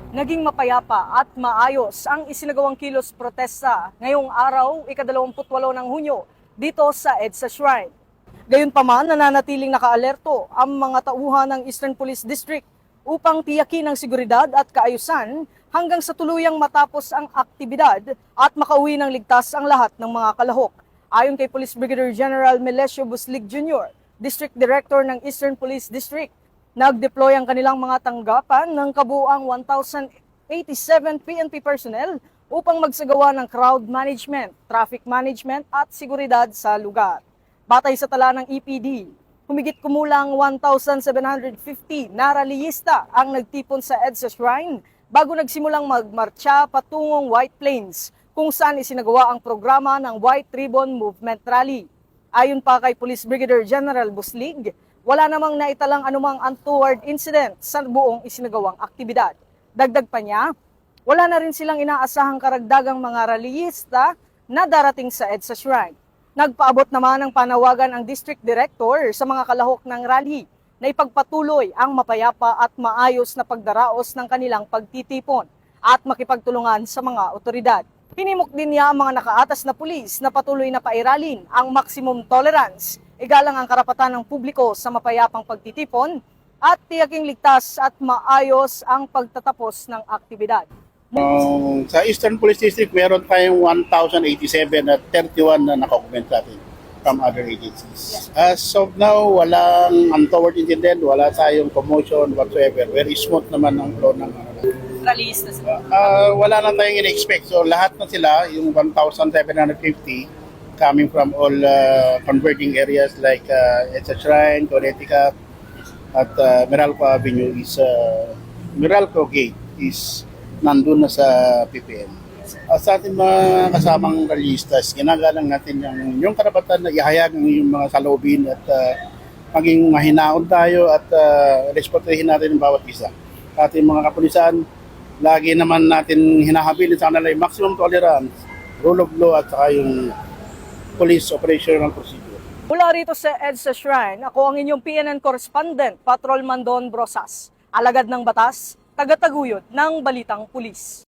Naging mapayapa at maayos ang isinagawang kilos protesta ngayong araw, ika-28 ng Hunyo, dito sa EDSA Shrine. Gayunpaman, nananatiling nakaalerto ang mga tauhan ng Eastern Police District upang tiyakin ang seguridad at kaayusan hanggang sa tuluyang matapos ang aktibidad at makauwi ng ligtas ang lahat ng mga kalahok. Ayon kay Police Brigadier General Melesio Buslig Jr., District Director ng Eastern Police District, nag-deploy ang kanilang mga tanggapan ng kabuuang 1,087 PNP personnel upang magsagawa ng crowd management, traffic management at seguridad sa lugar. Batay sa tala ng EPD, humigit kumulang 1,750 na rallyista ang nagtipon sa EDSA Shrine bago nagsimulang magmarcha patungong White Plains, kung saan isinagawa ang programa ng White Ribbon Movement Rally. Ayon pa kay Police Brigadier General Buslig, wala namang naitalang anumang untoward incident sa buong isinagawang aktibidad. Dagdag pa niya, wala na rin silang inaasahang karagdagang mga rallyista na darating sa EDSA Shrine. Nagpaabot naman ng panawagan ang District Director sa mga kalahok ng rally na ipagpatuloy ang mapayapa at maayos na pagdaraos ng kanilang pagtitipon at makipagtulungan sa mga otoridad. Hinimok din niya ang mga nakaatas na pulis na patuloy na pairalin ang maximum tolerance, igalang ang karapatan ng publiko sa mapayapang pagtitipon at tiyaking ligtas at maayos ang pagtatapos ng aktibidad. Sa Eastern Police District, meron tayong 1,087 at 31 na nakakoment natin from other agencies. As of now, walang untoward incident, wala tayong commotion whatsoever. Very smooth naman ang flow ng Rallyista sila. wala na tayong in-expect. So lahat na sila, yung 1,750 coming from all converging areas like EDSA Shrine, Connecticut, at Meralco Avenue is Meralco Gate is nandun na sa PPM. Sa ating mga kasamang rallyistas, ginagalang natin yung karapatan na ihayag yung mga saloobin at maging mahinaon tayo at respetuhin natin ang bawat isa. Sa ating mga kapulisan, lagi naman natin hinahabilin sa kanila yung maximum tolerance, rule of law at saka yung police operational procedure. Mula rito sa EDSA Shrine, ako ang inyong PNN correspondent, Patrolman Don Brosas, alagad ng batas, tagataguyod ng Balitang Pulis.